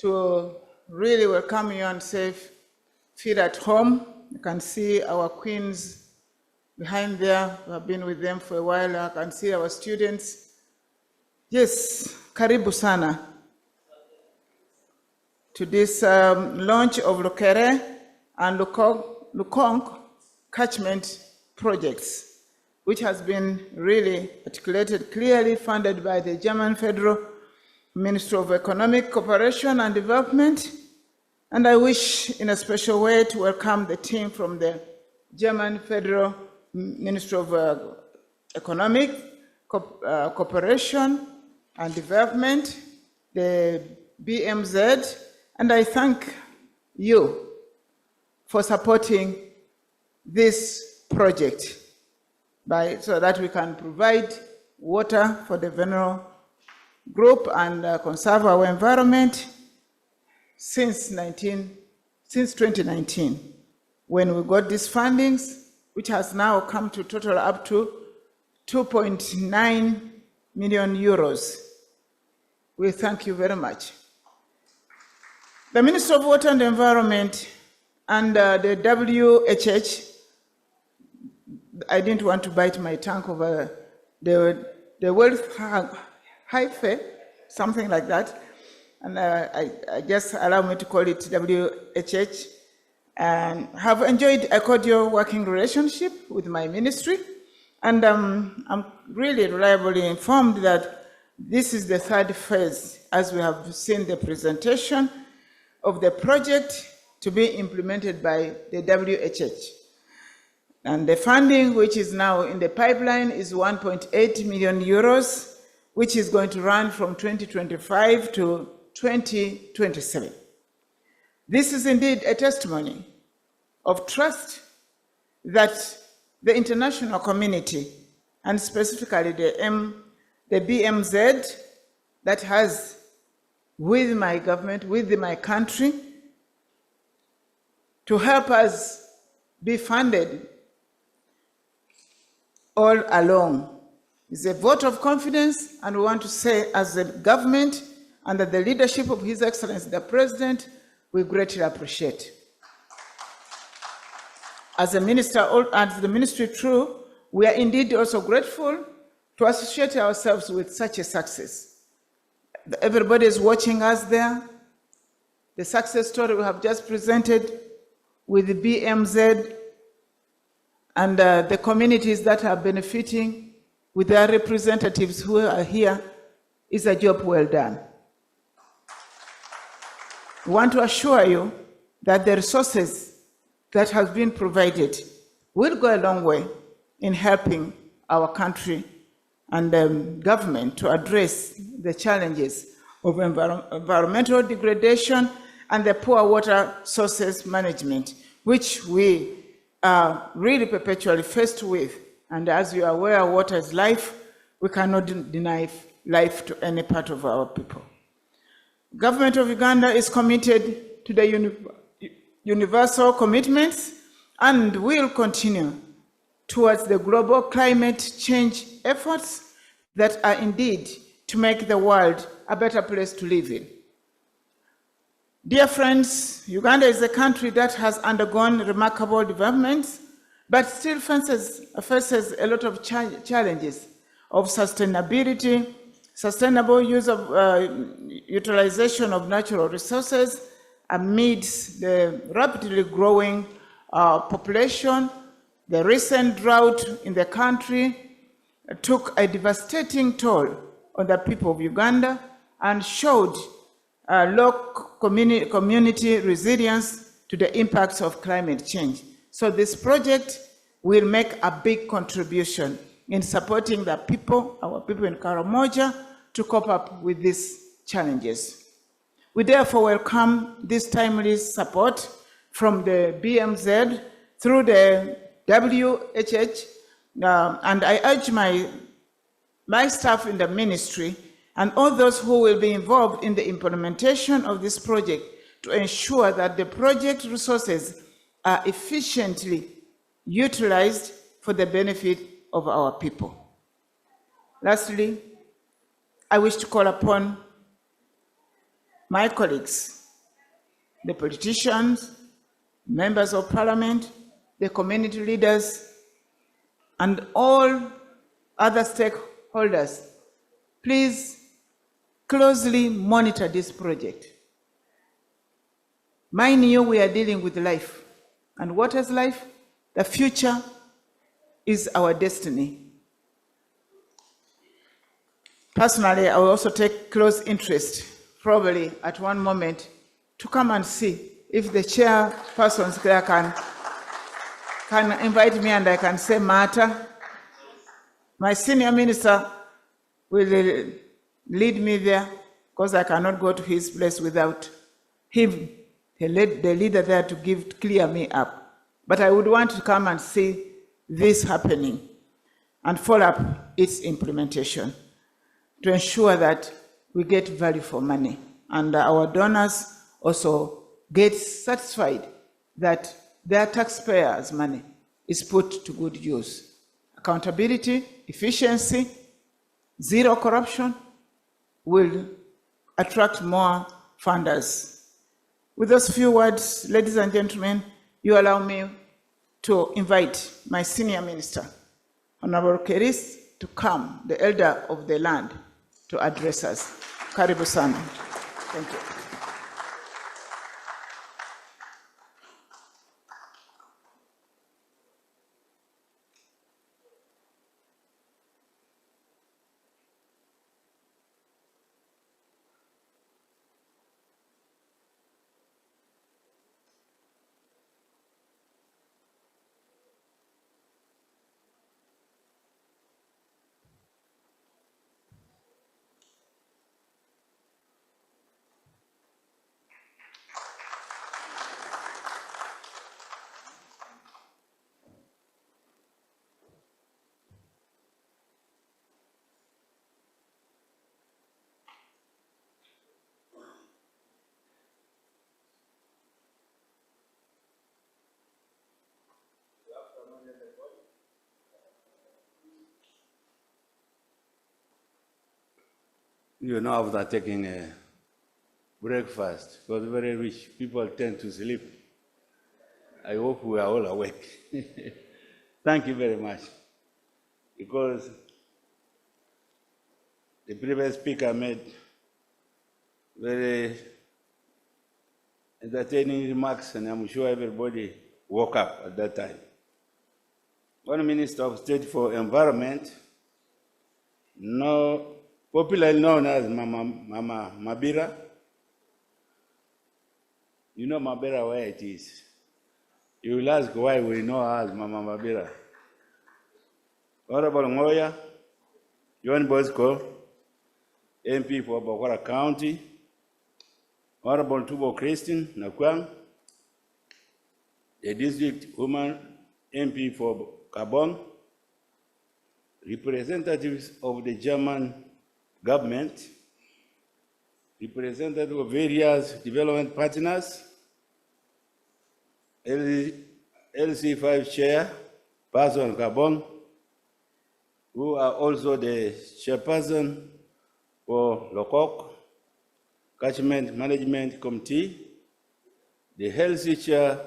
to really welcome you and say, feel at home. You can see our queens behind there. We have been with them for a while. I can see our students. Yes, karibu sana to this launch of Lokere and Lokok catchment projects, which has been really articulated clearly, funded by the German Federal Ministry of Economic Cooperation and Development. And I wish in a special way to welcome the team from the German Federal Ministry of Economic Cooperation and Development, the BMZ, and I thank you for supporting this project so that we can provide water for the vulnerable group and conserve our environment since 2019, when we got these fundings, which has now come to total up to 2.9 million euros. We thank you very much. The Ministry of Water and Environment and the WHH I didn't want to bite my tongue over the wealth hyphen, something like that. And I just allow me to call it WHH. And have enjoyed a cordial working relationship with my ministry. And I'm really reliably informed that this is the third phase, as we have seen the presentation of the project to be implemented by the WHH. And the funding, which is now in the pipeline, is 1.8 million euros, which is going to run from 2025 to 2027. This is indeed a testimony of trust that the international community, and specifically the BMZ, that has with my government, with my country, to help us be funded all along. It's a vote of confidence, and we want to say, as a government, under the leadership of His Excellency the President, we greatly appreciate. As a minister, as the ministry too, we are indeed also grateful to associate ourselves with such a success. Everybody is watching us there. The success story we have just presented with the BMZ and the communities that are benefiting with their representatives who are here is a job well done. We want to assure you that the resources that have been provided will go a long way in helping our country and government to address the challenges of environmental degradation and the poor water sources management, which we are really perpetually faced with. And as you are aware, water is life. We cannot deny life to any part of our people. Government of Uganda is committed to the universal commitments and will continue towards the global climate change efforts that are indeed to make the world a better place to live in. Dear friends, Uganda is a country that has undergone remarkable developments, but still faces a lot of challenges of sustainability, sustainable use of utilization of natural resources amidst the rapidly growing population. The recent drought in the country took a devastating toll on the people of Uganda and showed low community resilience to the impacts of climate change. So this project will make a big contribution in supporting the people, our people in Karamoja, to cope up with these challenges. We therefore welcome this timely support from the BMZ through the WHH, and I urge my staff in the ministry and all those who will be involved in the implementation of this project to ensure that the project resources are efficiently utilized for the benefit of our people. Lastly, I wish to call upon my colleagues, the politicians, members of parliament, the community leaders, and all other stakeholders. Please closely monitor this project. Mind you, we are dealing with life. And what is life? The future is our destiny. Personally, I will also take close interest, probably at one moment, to come and see if the chairpersons there can invite me and I can say matter. My senior minister will lead me there because I cannot go to his place without him, the leader there, to clear me up. But I would want to come and see this happening and follow up its implementation to ensure that we get value for money and our donors also get satisfied that their taxpayers' money is put to good use. Accountability, efficiency, zero corruption will attract more funders. With those few words, ladies and gentlemen, you allow me to invite my senior minister, Honorable Keris, to come, the elder of the land, to address us. Karibu sana. Thank you.
You know, after taking a breakfast, it was very rich. People tend to sleep. I hope we are all awake. Thank you very much. Because the previous speaker made very entertaining remarks, and I'm sure everybody woke up at that time. One Minister of State for Environment, popularly known as Mama Mabira. You know Mabira where it is. You will ask why we know her as Mama Mabira. Honorable Ngoya, John Bosco, MP for Bokora County, Honorable Tubo Christine Nakwang, the District Woman MP for Kabong, representatives of the German government, representatives of various development partners, LC5 Chair, Person Kabong, who are also the chairperson for Lokok, Catchment Management Committee, the Health Chair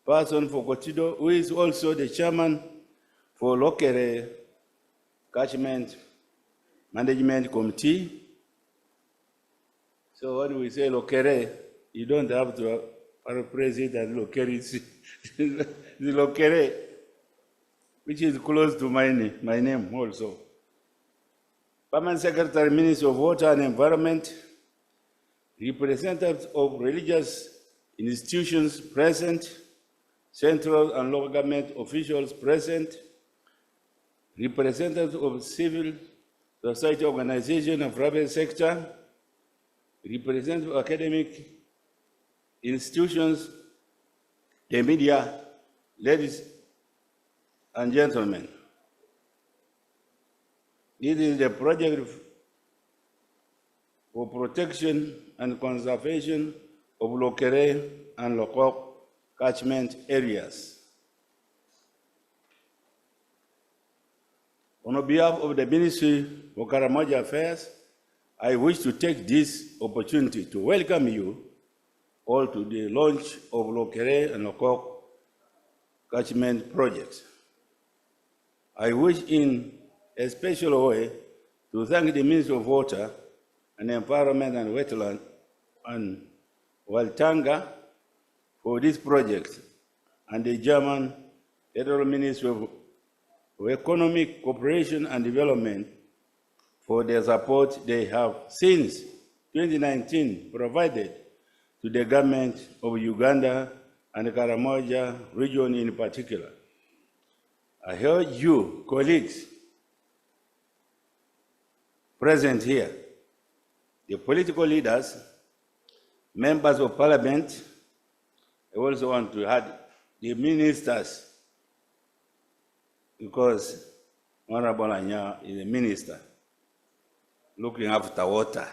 Person for Kotido, who is also the chairman for Lokere Catchment Management Committee. So when we say Lokere, you don't have to paraphrase it as Lokere. It's the Lokere, which is close to my name also. Permanent Secretary, Minister of Water and Environment, representatives of religious institutions present, central and local government officials present, representatives of civil society organizations and private sector, representatives of academic institutions, the media, ladies and gentlemen. This is the project for protection and conservation of Lokere and Lokok catchment areas. On behalf of the Ministry for Karamoja Affairs, I wish to take this opportunity to welcome you all to the launch of Lokere and Lokok catchment project. I wish in a special way to thank the Ministry of Water and Environment and Wetland and Waltanga for this project, and the German Federal Ministry of Economic Cooperation and Development for their support they have since 2019 provided to the government of Uganda and the Karamoja region in particular. I urge you, colleagues present here, the political leaders, members of parliament, I also want to add the ministers, because Honorable Anya is a minister looking after water,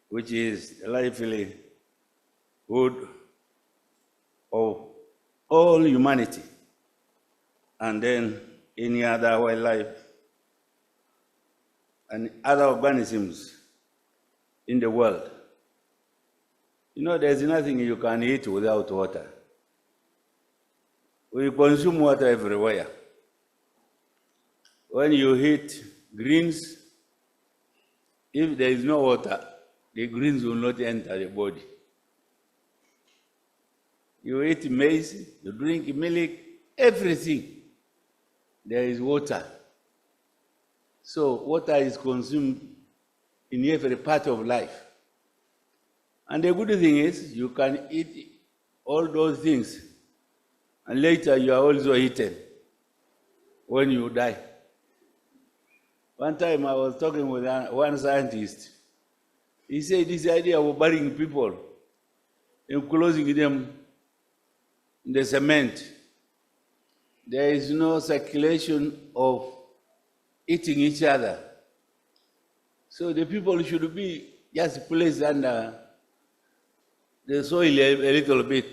which is the livelihood of all humanity, and then any other wildlife and other organisms in the world. You know, there's nothing you can eat without water. We consume water everywhere. When you eat greens, if there is no water, the greens will not enter the body. You eat maize, you drink milk, everything, there is water. So water is consumed in every part of life. And the good thing is you can eat all those things and later you are also eaten when you die. One time I was talking with one scientist. He said this idea of burying people and closing them in the cement, there is no circulation of eating each other. So the people should be just placed under the soil a little bit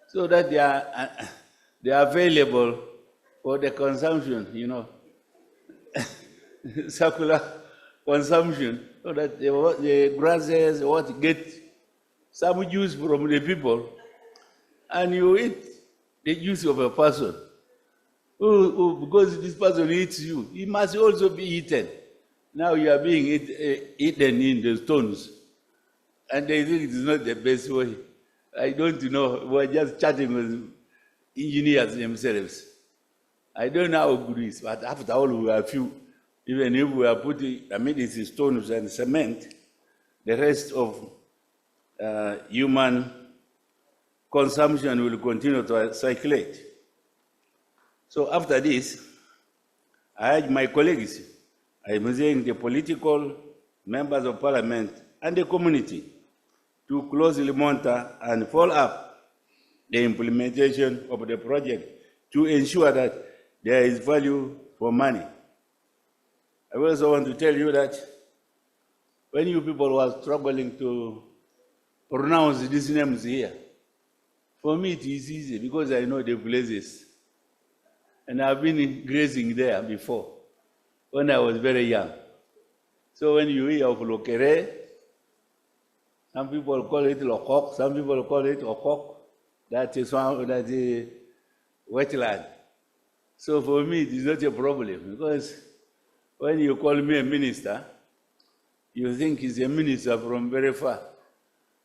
so that they are available for the consumption, you know, circular consumption, so that the grasses get some juice from the people, and you eat the juice of a person. Because this person eats you, he must also be eaten. Now you are being eaten in the stones, and they think it is not the best way. I don't know. We're just chatting with engineers themselves. I don't know how good it is, but after all, we are few. Even if we are putting, this is stones and cement, the rest of human consumption will continue to circulate. So after this, I urge my colleagues, I'm saying the political members of parliament and the community to closely monitor and follow up the implementation of the project to ensure that there is value for money. I also want to tell you that when you people were struggling to pronounce these names here, for me it is easy because I know the places. And I've been grazing there before, when I was very young. So when you hear of Lokere, some people call it Lokok, some people call it Lokok. That is wetland. So for me, it is not a problem, because when you call me a minister, you think he's a minister from very far.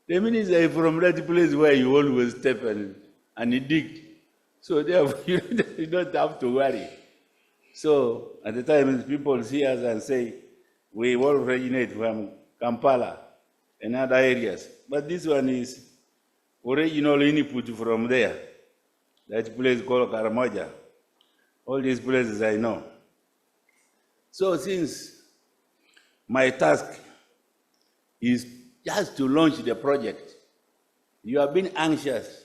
The minister is from that place where you always step and dig. So therefore, you don't have to worry. So at the time, people see us and say, we all originate from Kampala and other areas. But this one is original input from there. That place called Karamoja. All these places I know. So since my task is just to launch the project, you have been anxious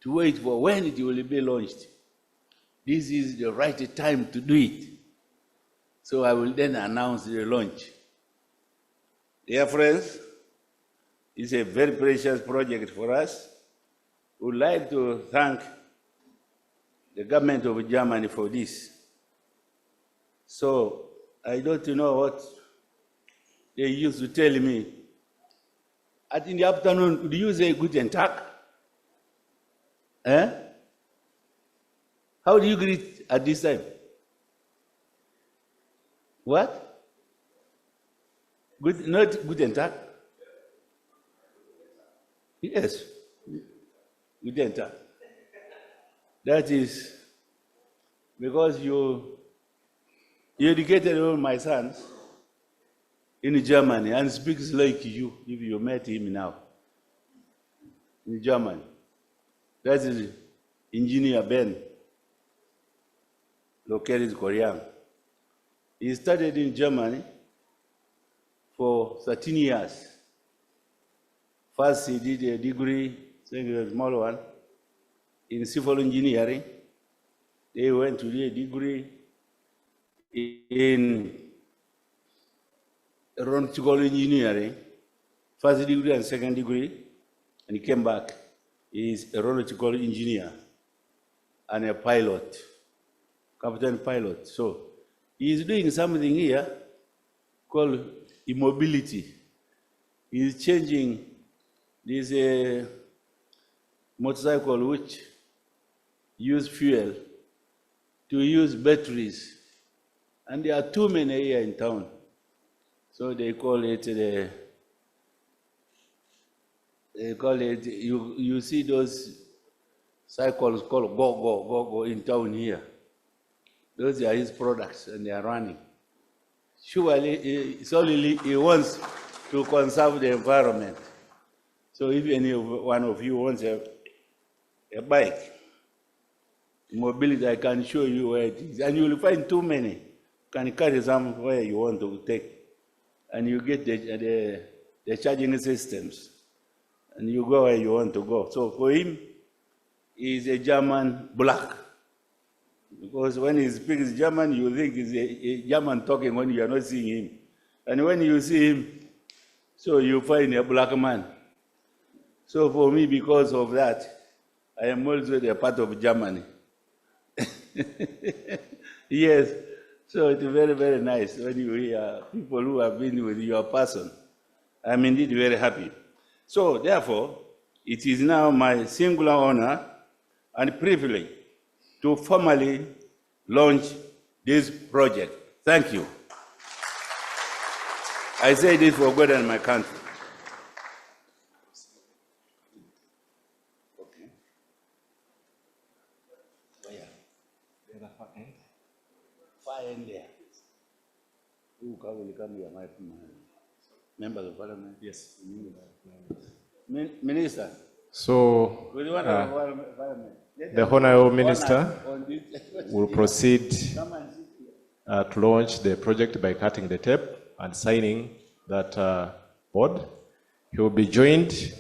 to wait for when it will be launched. This is the right time to do it. So I will then announce the launch. Dear friends, it's a very precious project for us. We would like to thank the government of Germany for this. So I don't know what they used to tell me. In the afternoon, do you say Guten Tag? Eh? How do you greet at this time? What? Good, not Guten Tag? Yes. Guten Tag. That is because you educated all my sons in Germany and speaks like you if you met him now in Germany. That is Engineer Ben, Lokere Korean. He studied in Germany for 13 years. First, he did a degree, second, a small one, in civil engineering. They went to do a degree in aeronautical engineering, first degree and second degree, and he came back. He is a aeronautical engineer and a pilot, captain pilot. So he is doing something here called immobility. He is changing this motorcycle which use fuel, to use batteries. And there are too many here in town. So they call it you see those cycles called go in town here. Those are his products and they are running. Surely, solely he wants to conserve the environment. So if any one of you wants a bike, mobility, I can show you where it is. And you will find too many. You can carry some where you want to take. And you get the charging systems. And you go where you want to go. So for him, he's a German black. Because when he speaks German, you think he's a German talking when you are not seeing him. And when you see him, so you find a black man. So for me, because of that, I am also a part of Germany. Yes, so it's very, very nice when you hear people who have been with your person. I'm indeed very happy. So therefore, it is now my singular honor and privilege to formally launch this project. Thank you. I say this for God and my country. Okay. Where? Far end there. Who will come here? My members of parliament? Yes. Minister.
So, the Honorable Minister will proceed to launch the project by cutting the tape and signing that board. He will be joined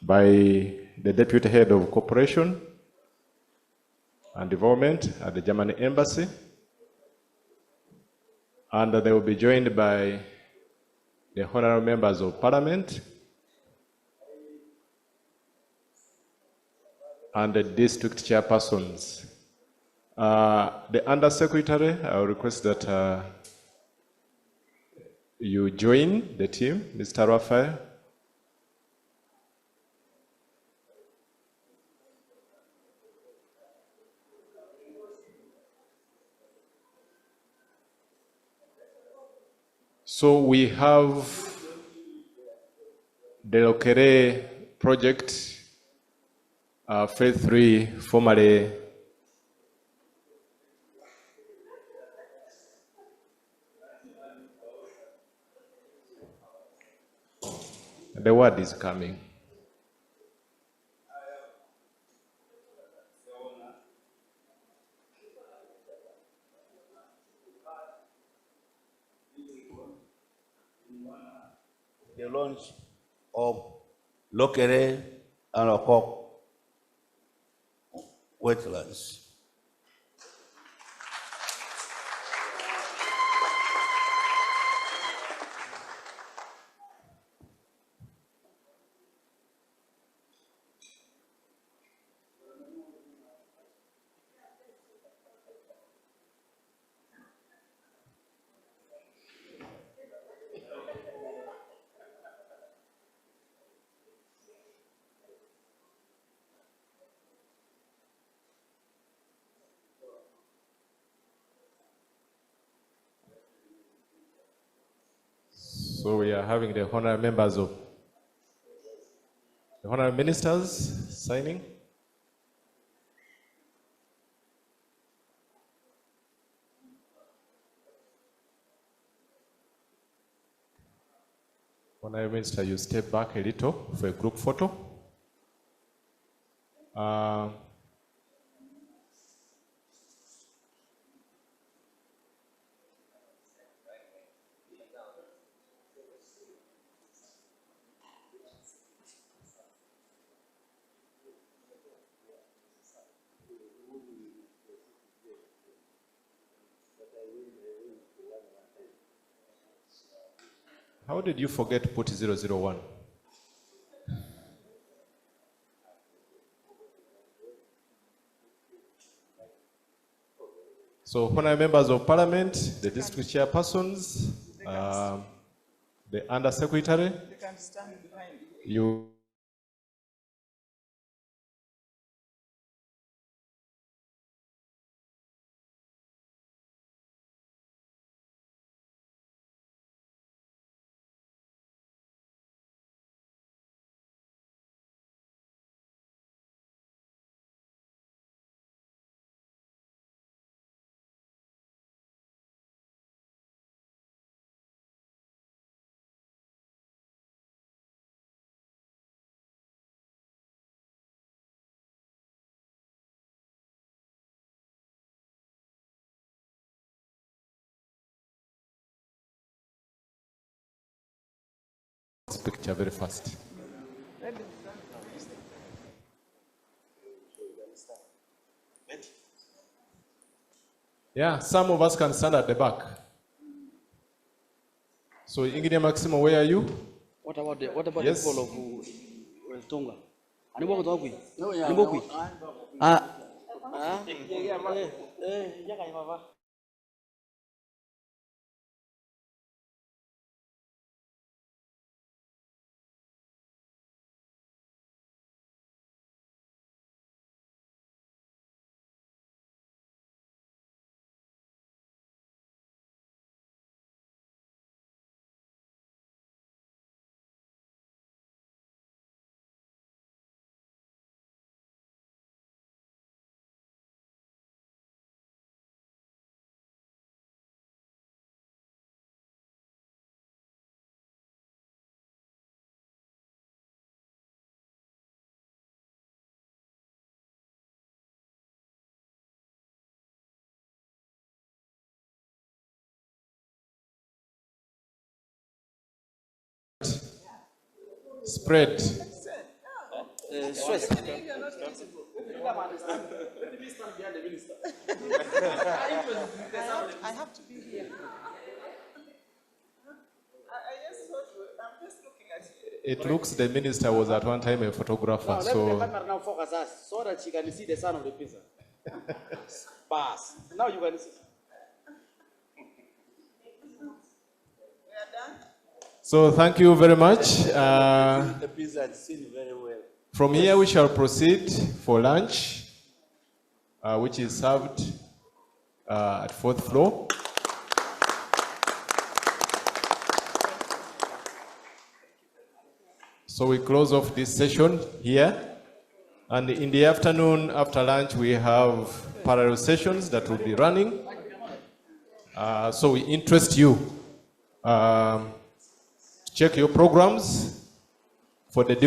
by the Deputy Head of Cooperation and Development at the German Embassy, and they will be joined by the Honorable Members of Parliament and the district chairpersons. The Undersecretary, I will request that you join the team, Mr. Raphael. So we have the Lokere project, phase 3, formally the word is coming.
The launch of Lokere and Lokok wetlands.
So we are having the honorary members of the honorary ministers signing. Honorary Minister, you step back a little for a group photo. How did you forget to put 001? So, honorary members of parliament, the district chairpersons, the undersecretary, you this picture very fast. Yeah, some of us can stand at the back. So, Engineer Maximo, where are you?
What about the
Yes.
people of Tonga? Ani wako tawakwi? Ani bokwi?
Spread.
Stress.
I have to be here. I just thought, I'm just looking at you.
It looks the minister was at one time a photographer,
Let the
so
camera now focus us so that she can see the son of the pizza. Pass. Now you can see.
We are done.
so thank you very much.
The pizza is seen very well.
From here, we shall proceed for lunch, which is served at 4th floor. So we close off this session here. And in the afternoon, after lunch, we have parallel sessions that will be running. So we interest you. Check your programs for the